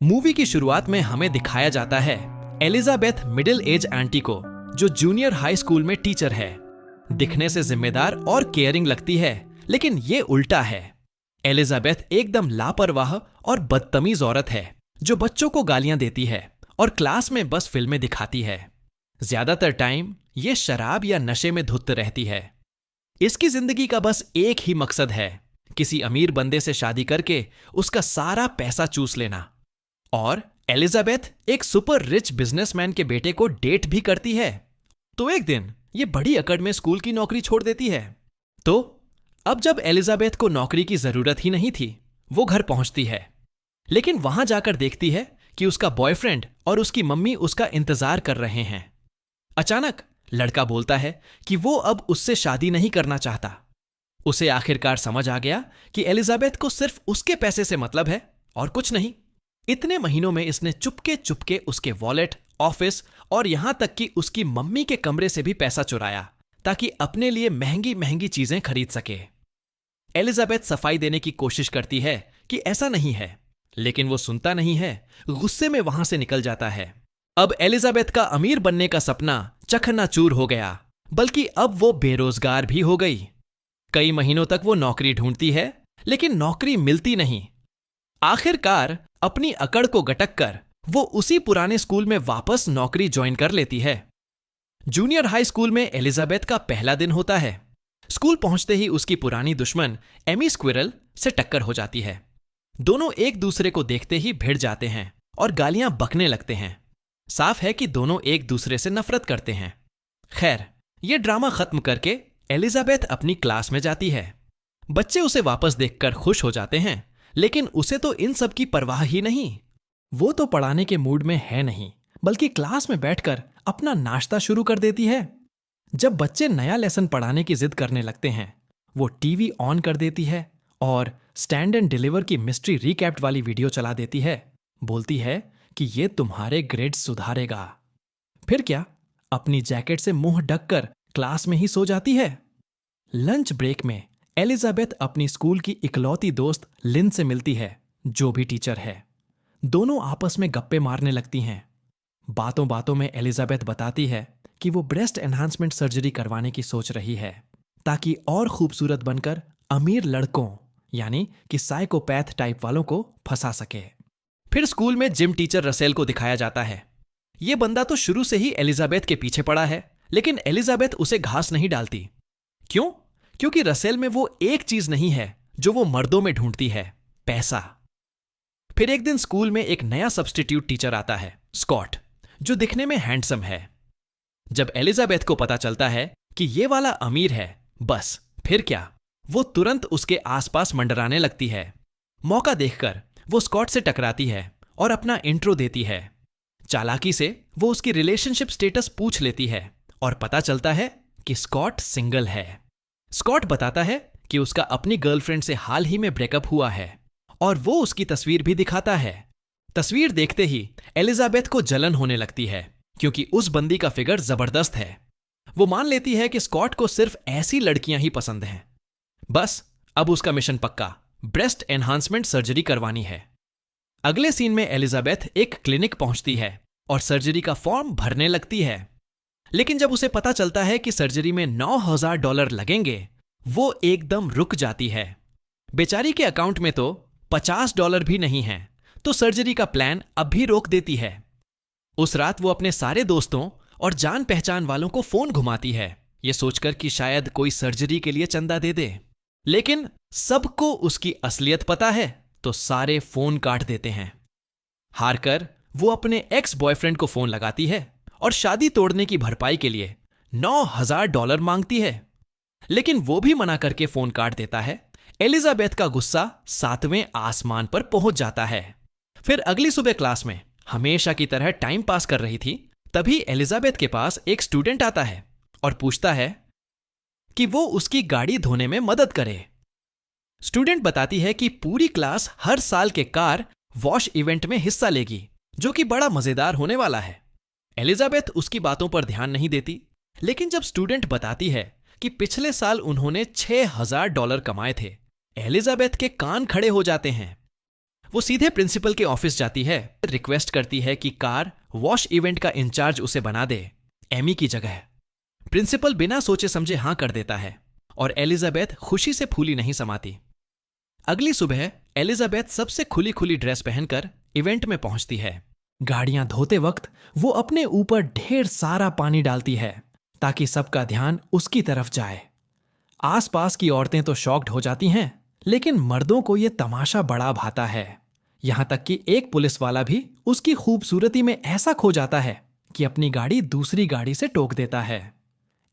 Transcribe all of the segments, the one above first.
Movie की शुरुआत में हमें दिखाया जाता है एलिजाबेथ मिडिल एज आंटी को, जो जूनियर हाई स्कूल में टीचर है। दिखने से जिम्मेदार और केयरिंग लगती है, लेकिन ये उल्टा है। एलिजाबेथ एकदम लापरवाह और बदतमीज औरत है, जो बच्चों को गालियां देती है और क्लास में बस फिल्में दिखाती है। ज्यादातर टाइम ये शराब या नशे में धुत रहती है। इसकी जिंदगी का बस एक ही मकसद है, किसी अमीर बंदे से शादी करके उसका सारा पैसा चूस लेना। और एलिजाबेथ एक सुपर रिच बिजनेसमैन के बेटे को डेट भी करती है। तो एक दिन ये बड़ी अकड़ में स्कूल की नौकरी छोड़ देती है। तो अब जब एलिजाबेथ को नौकरी की जरूरत ही नहीं थी, वो घर पहुंचती है, लेकिन वहां जाकर देखती है कि उसका बॉयफ्रेंड और उसकी मम्मी उसका इंतजार कर रहे हैं। अचानक लड़का बोलता है कि वो अब उससे शादी नहीं करना चाहता। उसे आखिरकार समझ आ गया कि एलिजाबेथ को सिर्फ उसके पैसे से मतलब है और कुछ नहीं। इतने महीनों में इसने चुपके चुपके उसके वॉलेट, ऑफिस और यहां तक कि उसकी मम्मी के कमरे से भी पैसा चुराया, ताकि अपने लिए महंगी महंगी चीजें खरीद सके। एलिजाबेथ सफाई देने की कोशिश करती है कि ऐसा नहीं है, लेकिन वो सुनता नहीं है। गुस्से में वहां से निकल जाता है। अब एलिजाबेथ का अमीर बनने का सपना चकनाचूर हो गया, बल्कि अब वो बेरोजगार भी हो गई। कई महीनों तक वो नौकरी ढूंढती है, लेकिन नौकरी मिलती नहीं। आखिरकार अपनी अकड़ को गटक कर वो उसी पुराने स्कूल में वापस नौकरी ज्वाइन कर लेती है। जूनियर हाई स्कूल में एलिजाबेथ का पहला दिन होता है। स्कूल पहुंचते ही उसकी पुरानी दुश्मन एमी स्क्विरल से टक्कर हो जाती है। दोनों एक दूसरे को देखते ही भिड़ जाते हैं और गालियां बकने लगते हैं। साफ है कि दोनों एक दूसरे से नफरत करते हैं। खैर, ये ड्रामा खत्म करके एलिजाबेथ अपनी क्लास में जाती है। बच्चे उसे वापस देखकर खुश हो जाते हैं, लेकिन उसे तो इन सब की परवाह ही नहीं। वो तो पढ़ाने के मूड में है नहीं, बल्कि क्लास में बैठकर अपना नाश्ता शुरू कर देती है। जब बच्चे नया लेसन पढ़ाने की जिद करने लगते हैं, वो टीवी ऑन कर देती है और स्टैंड एंड डिलीवर की मिस्ट्री रिकैप्ड वाली वीडियो चला देती है। बोलती है कि ये तुम्हारे ग्रेड्स सुधारेगा। फिर क्या, अपनी जैकेट से मुंह ढककर क्लास में ही सो जाती है। लंच ब्रेक में एलिजाबेथ अपनी स्कूल की इकलौती दोस्त लिन से मिलती है, जो भी टीचर है। दोनों आपस में गप्पे मारने लगती हैं। बातों बातों में एलिजाबेथ बताती है कि वो ब्रेस्ट एनहांसमेंट सर्जरी करवाने की सोच रही है, ताकि और खूबसूरत बनकर अमीर लड़कों यानी कि साइकोपैथ टाइप वालों को फंसा सके। फिर स्कूल में जिम टीचर रसेल को दिखाया जाता है। ये बंदा तो शुरू से ही एलिजाबेथ के पीछे पड़ा है, लेकिन एलिजाबेथ उसे घास नहीं डालती। क्यों? क्योंकि रसेल में वो एक चीज नहीं है जो वो मर्दों में ढूंढती है, पैसा। फिर एक दिन स्कूल में एक नया सब्स्टिट्यूट टीचर आता है, स्कॉट, जो दिखने में हैंडसम है। जब एलिजाबेथ को पता चलता है कि ये वाला अमीर है, बस फिर क्या, वो तुरंत उसके आसपास मंडराने लगती है। मौका देखकर वो स्कॉट से टकराती है और अपना इंट्रो देती है। चालाकी से वो उसकी रिलेशनशिप स्टेटस पूछ लेती है और पता चलता है कि स्कॉट सिंगल है। स्कॉट बताता है कि उसका अपनी गर्लफ्रेंड से हाल ही में ब्रेकअप हुआ है और वो उसकी तस्वीर भी दिखाता है। तस्वीर देखते ही एलिजाबेथ को जलन होने लगती है, क्योंकि उस बंदी का फिगर जबरदस्त है। वो मान लेती है कि स्कॉट को सिर्फ ऐसी लड़कियां ही पसंद हैं। बस अब उसका मिशन पक्का, ब्रेस्ट एनहांसमेंट सर्जरी करवानी है। अगले सीन में एलिजाबेथ एक क्लिनिक पहुंचती है और सर्जरी का फॉर्म भरने लगती है। लेकिन जब उसे पता चलता है कि सर्जरी में $9,000 लगेंगे, वो एकदम रुक जाती है। बेचारी के अकाउंट में तो $50 भी नहीं है, तो सर्जरी का प्लान अब भी रोक देती है। उस रात वो अपने सारे दोस्तों और जान पहचान वालों को फोन घुमाती है, ये सोचकर कि शायद कोई सर्जरी के लिए चंदा दे दे। लेकिन सबको उसकी असलियत पता है, तो सारे फोन काट देते हैं। हारकर वो अपने एक्स बॉयफ्रेंड को फोन लगाती है और शादी तोड़ने की भरपाई के लिए $9,000 मांगती है, लेकिन वो भी मना करके फोन काट देता है। एलिजाबेथ का गुस्सा 7वें आसमान पर पहुंच जाता है। फिर अगली सुबह क्लास में हमेशा की तरह टाइम पास कर रही थी, तभी एलिजाबेथ के पास एक स्टूडेंट आता है और पूछता है कि वो उसकी गाड़ी धोने में मदद करे। स्टूडेंट बताती है कि पूरी क्लास हर साल के कार वॉश इवेंट में हिस्सा लेगी, जो कि बड़ा मजेदार होने वाला है। एलिजाबेथ उसकी बातों पर ध्यान नहीं देती, लेकिन जब स्टूडेंट बताती है कि पिछले साल उन्होंने $6,000 कमाए थे, एलिजाबेथ के कान खड़े हो जाते हैं। वो सीधे प्रिंसिपल के ऑफिस जाती है, रिक्वेस्ट करती है कि कार वॉश इवेंट का इंचार्ज उसे बना दे, एमी की जगह। प्रिंसिपल बिना सोचे समझे हां कर देता है और एलिजाबेथ खुशी से फूली नहीं समाती। अगली सुबह एलिजाबेथ सबसे खुली खुली ड्रेस पहनकर इवेंट में पहुंचती है। गाड़ियां धोते वक्त वो अपने ऊपर ढेर सारा पानी डालती है ताकि सबका ध्यान उसकी तरफ जाए। आसपास की औरतें तो शॉक्ड हो जाती हैं, लेकिन मर्दों को यह तमाशा बड़ा भाता है। यहां तक कि एक पुलिस वाला भी उसकी खूबसूरती में ऐसा खो जाता है कि अपनी गाड़ी दूसरी गाड़ी से टोक देता है।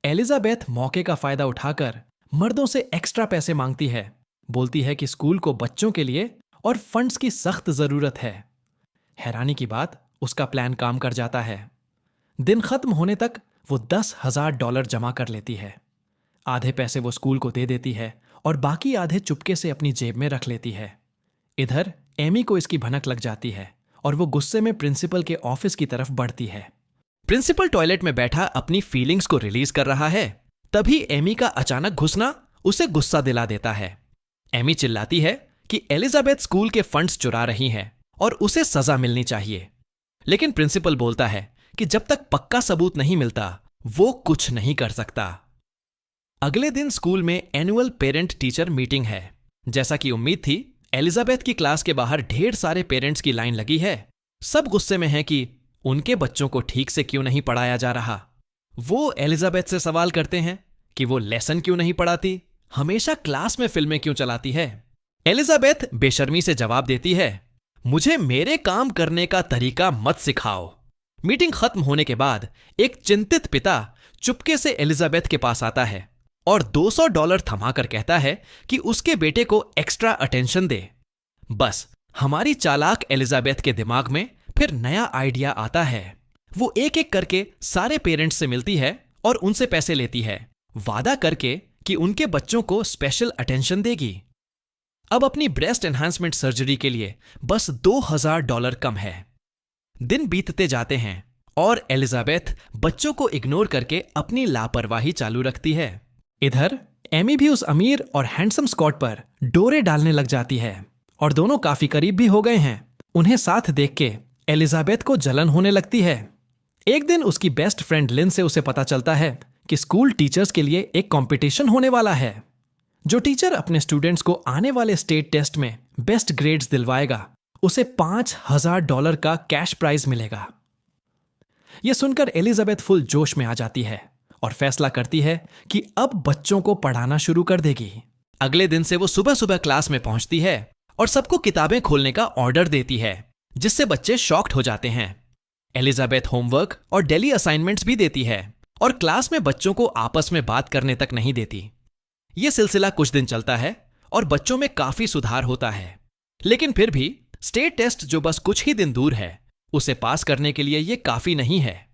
एलिजाबेथ मौके का फायदा उठाकर मर्दों से एक्स्ट्रा पैसे मांगती है। बोलती है कि स्कूल को बच्चों के लिए और फंड्स की सख्त जरूरत है। हैरानी की बात, उसका प्लान काम कर जाता है। दिन खत्म होने तक वो $10,000 जमा कर लेती है। आधे पैसे वो स्कूल को दे देती है और बाकी आधे चुपके से अपनी जेब में रख लेती है। इधर एमी को इसकी भनक लग जाती है और वो गुस्से में प्रिंसिपल के ऑफिस की तरफ बढ़ती है। प्रिंसिपल टॉयलेट में बैठा अपनी फीलिंग्स को रिलीज कर रहा है, तभी एमी का अचानक घुसना उसे गुस्सा दिला देता है। एमी चिल्लाती है कि एलिजाबेथ स्कूल के फंड्स चुरा रही है और उसे सजा मिलनी चाहिए। लेकिन प्रिंसिपल बोलता है कि जब तक पक्का सबूत नहीं मिलता वो कुछ नहीं कर सकता। अगले दिन स्कूल में एनुअल पेरेंट टीचर मीटिंग है। जैसा कि उम्मीद थी, एलिजाबेथ की क्लास के बाहर ढेर सारे पेरेंट्स की लाइन लगी है। सब गुस्से में हैं कि उनके बच्चों को ठीक से क्यों नहीं पढ़ाया जा रहा। वो एलिजाबेथ से सवाल करते हैं कि वो लेसन क्यों नहीं पढ़ाती, हमेशा क्लास में फिल्में क्यों चलाती है। एलिजाबेथ बेशर्मी से जवाब देती है, मुझे मेरे काम करने का तरीका मत सिखाओ। मीटिंग खत्म होने के बाद एक चिंतित पिता चुपके से एलिजाबेथ के पास आता है और $200 थमाकर कहता है कि उसके बेटे को एक्स्ट्रा अटेंशन दे। बस हमारी चालाक एलिजाबेथ के दिमाग में फिर नया आइडिया आता है। वो एक एक करके सारे पेरेंट्स से मिलती है और उनसे पैसे लेती है, वादा करके कि उनके बच्चों को स्पेशल अटेंशन देगी। अब अपनी ब्रेस्ट एनहांसमेंट सर्जरी के लिए बस $2,000 कम है। दिन बीतते जाते हैं और एलिजाबेथ बच्चों को इग्नोर करके अपनी लापरवाही चालू रखती है। इधर एमी भी उस अमीर और हैंडसम स्कॉट पर डोरे डालने लग जाती है और दोनों काफी करीब भी हो गए हैं। उन्हें साथ देख के एलिजाबेथ को जलन होने लगती है। एक दिन उसकी बेस्ट फ्रेंड लिन से उसे पता चलता है कि स्कूल टीचर्स के लिए एक कंपटीशन होने वाला है। जो टीचर अपने स्टूडेंट्स को आने वाले स्टेट टेस्ट में बेस्ट ग्रेड्स दिलवाएगा, उसे $5,000 का कैश प्राइज मिलेगा। यह सुनकर एलिजाबेथ फुल जोश में आ जाती है और फैसला करती है कि अब बच्चों को पढ़ाना शुरू कर देगी। अगले दिन से वो सुबह सुबह क्लास में पहुंचती है और सबको किताबें खोलने का ऑर्डर देती है, जिससे बच्चे शॉक्ड हो जाते हैं। एलिजाबेथ होमवर्क और डेली असाइनमेंट्स भी देती है और क्लास में बच्चों को आपस में बात करने तक नहीं देती। यह सिलसिला कुछ दिन चलता है और बच्चों में काफी सुधार होता है, लेकिन फिर भी स्टेट टेस्ट जो बस कुछ ही दिन दूर है, उसे पास करने के लिए यह काफी नहीं है।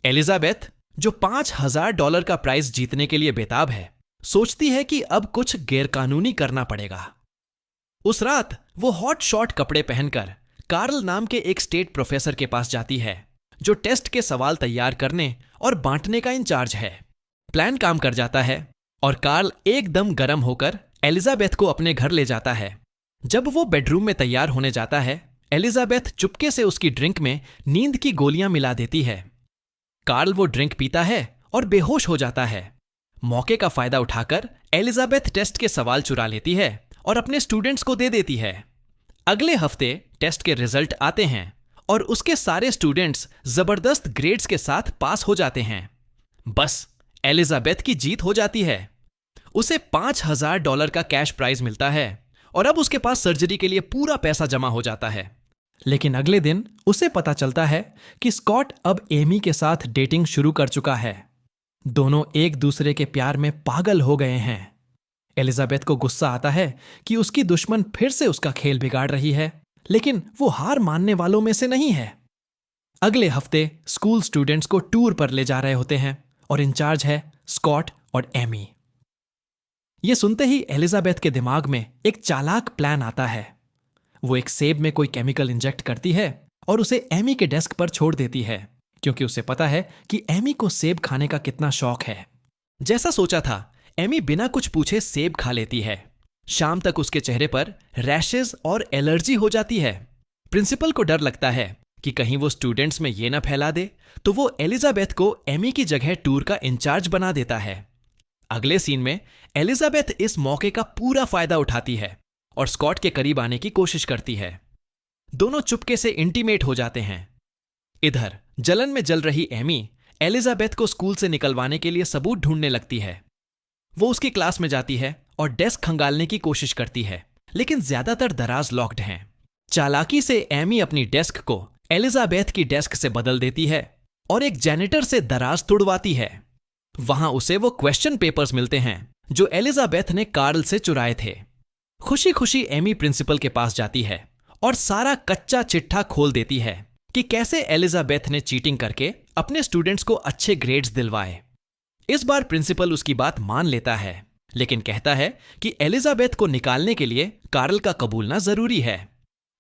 एलिजाबेथ, जो $5,000 का प्राइज जीतने के लिए बेताब है, सोचती है कि अब कुछ गैरकानूनी करना पड़ेगा। उस रात वो हॉट शॉट कपड़े पहनकर कार्ल नाम के एक स्टेट प्रोफेसर के पास जाती है, जो टेस्ट के सवाल तैयार करने और बांटने का इंचार्ज है। प्लान काम कर जाता है और कार्ल एकदम गर्म होकर एलिजाबेथ को अपने घर ले जाता है। जब वो बेडरूम में तैयार होने जाता है, एलिजाबेथ चुपके से उसकी ड्रिंक में नींद की गोलियां मिला देती है। कार्ल वो ड्रिंक पीता है और बेहोश हो जाता है। मौके का फायदा उठाकर एलिजाबेथ टेस्ट के सवाल चुरा लेती है और अपने स्टूडेंट्स को दे देती है। अगले हफ्ते टेस्ट के रिजल्ट आते हैं और उसके सारे स्टूडेंट्स जबरदस्त ग्रेड्स के साथ पास हो जाते हैं। बस एलिजाबेथ की जीत हो जाती है। उसे $5,000 का कैश प्राइज मिलता है और अब उसके पास सर्जरी के लिए पूरा पैसा जमा हो जाता है। लेकिन अगले दिन उसे पता चलता है कि स्कॉट अब एमी के साथ डेटिंग शुरू कर चुका है। दोनों एक दूसरे के प्यार में पागल हो गए हैं। एलिजाबेथ को गुस्सा आता है कि उसकी दुश्मन फिर से उसका खेल बिगाड़ रही है, लेकिन वो हार मानने वालों में से नहीं है। अगले हफ्ते स्कूल स्टूडेंट्स को टूर पर ले जा रहे होते हैं और इंचार्ज है स्कॉट और एमी। ये सुनते ही एलिजाबेथ के दिमाग में एक चालाक प्लान आता है। वो एक सेब में कोई केमिकल इंजेक्ट करती है और उसे एमी के डेस्क पर छोड़ देती है, क्योंकि उसे पता है कि एमी को सेब खाने का कितना शौक है। जैसा सोचा था, एमी बिना कुछ पूछे सेब खा लेती है। शाम तक उसके चेहरे पर रैशेज और एलर्जी हो जाती है। प्रिंसिपल को डर लगता है कि कहीं वो स्टूडेंट्स में ये ना फैला दे, तो वो एलिजाबेथ को एमी की जगह टूर का इंचार्ज बना देता है। अगले सीन में एलिजाबेथ इस मौके का पूरा फायदा उठाती है और स्कॉट के करीब आने की कोशिश करती है। दोनों चुपके से इंटीमेट हो जाते हैं। इधर जलन में जल रही एमी एलिजाबेथ को स्कूल से निकलवाने के लिए सबूत ढूंढने लगती है। वो उसकी क्लास में जाती है और डेस्क खंगालने की कोशिश करती है, लेकिन ज्यादातर दराज लॉक्ड हैं। चालाकी से एमी अपनी डेस्क को एलिजाबेथ की डेस्क से बदल देती है और एक जैनिटर से दराज तुड़वाती है। वहां उसे वो क्वेश्चन पेपर्स मिलते हैं जो एलिजाबेथ ने कार्ल से चुराए थे। खुशी खुशी एमी प्रिंसिपल के पास जाती है और सारा कच्चा चिट्ठा खोल देती है कि कैसे एलिजाबेथ ने चीटिंग करके अपने स्टूडेंट्स को अच्छे ग्रेड्स दिलवाए। इस बार प्रिंसिपल उसकी बात मान लेता है, लेकिन कहता है कि एलिजाबेथ को निकालने के लिए कार्ल का कबूलना जरूरी है।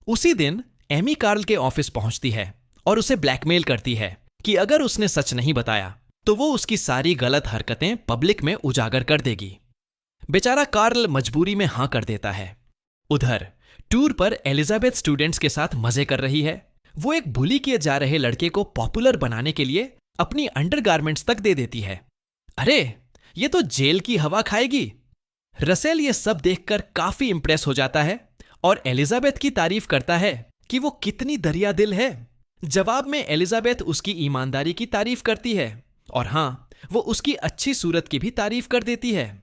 उसी दिन एमी कार्ल के ऑफिस पहुंचती है और उसे ब्लैकमेल करती है कि अगर उसने सच नहीं बताया तो वो उसकी सारी गलत हरकतें पब्लिक में उजागर कर देगी। बेचारा कार्ल मजबूरी में हां कर देता है। उधर टूर पर एलिजाबेथ स्टूडेंट्स के साथ मजे कर रही है। वो एक बुली किए जा रहे लड़के को पॉपुलर बनाने के लिए अपनी अंडरगारमेंट्स तक दे देती है। अरे ये तो जेल की हवा खाएगी। रसेल ये सब देखकर काफी इंप्रेस हो जाता है और एलिजाबेथ की तारीफ करता है कि वो कितनी दरिया दिल है। जवाब में एलिजाबेथ उसकी ईमानदारी की तारीफ करती है और हां, वो उसकी अच्छी सूरत की भी तारीफ कर देती है।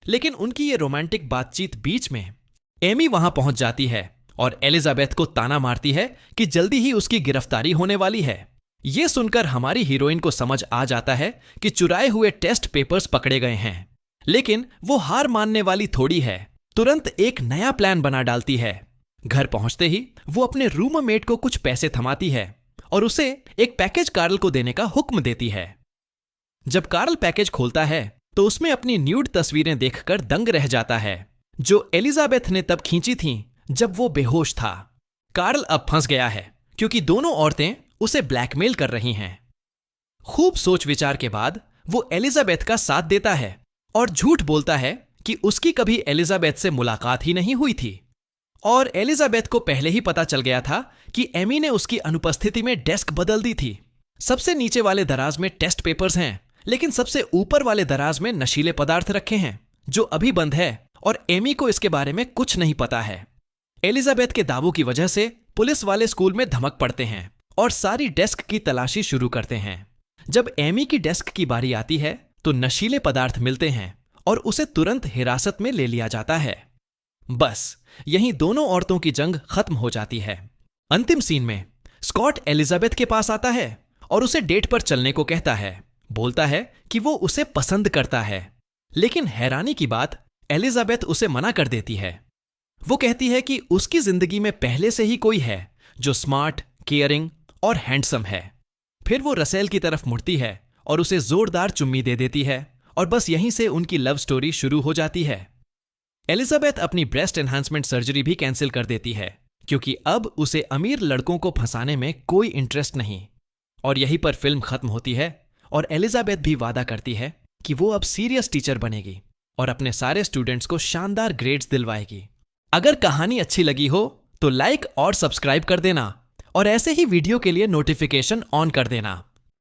लेकिन उनकी ये रोमांटिक बातचीत बीच में एमी वहां पहुंच जाती है और एलिजाबेथ को ताना मारती है कि जल्दी ही उसकी गिरफ्तारी होने वाली है। यह सुनकर हमारी हीरोइन को समझ आ जाता है कि चुराए हुए टेस्ट पेपर्स पकड़े गए हैं, लेकिन वो हार मानने वाली थोड़ी है। तुरंत एक नया प्लान बना डालती है। घर पहुंचते ही वो अपने रूममेट को कुछ पैसे थमाती है और उसे एक पैकेज कार्ल को देने का हुक्म देती है। जब कार्ल पैकेज खोलता है तो उसमें अपनी न्यूड तस्वीरें देखकर दंग रह जाता है, जो एलिजाबेथ ने तब खींची थीं जब वो बेहोश था। कार्ल अब फंस गया है क्योंकि दोनों औरतें उसे ब्लैकमेल कर रही हैं। खूब सोच विचार के बाद वो एलिजाबेथ का साथ देता है और झूठ बोलता है कि उसकी कभी एलिजाबेथ से मुलाकात ही नहीं हुई थी और एलिजाबेथ को पहले ही पता चल गया था कि एमी ने उसकी अनुपस्थिति में डेस्क बदल दी थी। सबसे नीचे वाले दराज में टेस्ट पेपर्स हैं, लेकिन सबसे ऊपर वाले दराज में नशीले पदार्थ रखे हैं जो अभी बंद है और एमी को इसके बारे में कुछ नहीं पता है। एलिजाबेथ के दावों की वजह से पुलिस वाले स्कूल में धमक पड़ते हैं और सारी डेस्क की तलाशी शुरू करते हैं। जब एमी की डेस्क की बारी आती है तो नशीले पदार्थ मिलते हैं और उसे तुरंत हिरासत में ले लिया जाता है। बस यहीं दोनों औरतों की जंग खत्म हो जाती है। अंतिम सीन में स्कॉट एलिजाबेथ के पास आता है और उसे डेट पर चलने को कहता है। बोलता है कि वो उसे पसंद करता है, लेकिन हैरानी की बात एलिजाबेथ उसे मना कर देती है। वो कहती है कि उसकी जिंदगी में पहले से ही कोई है जो स्मार्ट, केयरिंग और हैंडसम है। फिर वो रसेल की तरफ मुड़ती है और उसे जोरदार चुम्मी दे देती है और बस यहीं से उनकी लव स्टोरी शुरू हो जाती है। एलिजाबेथ अपनी ब्रेस्ट एनहांसमेंट सर्जरी भी कैंसिल कर देती है क्योंकि अब उसे अमीर लड़कों को फंसाने में कोई इंटरेस्ट नहीं। और यहीं पर फिल्म खत्म होती है और एलिजाबेथ भी वादा करती है कि वो अब सीरियस टीचर बनेगी और अपने सारे स्टूडेंट्स को शानदार ग्रेड्स दिलवाएगी। अगर कहानी अच्छी लगी हो तो लाइक और सब्सक्राइब कर देना और ऐसे ही वीडियो के लिए नोटिफिकेशन ऑन कर देना।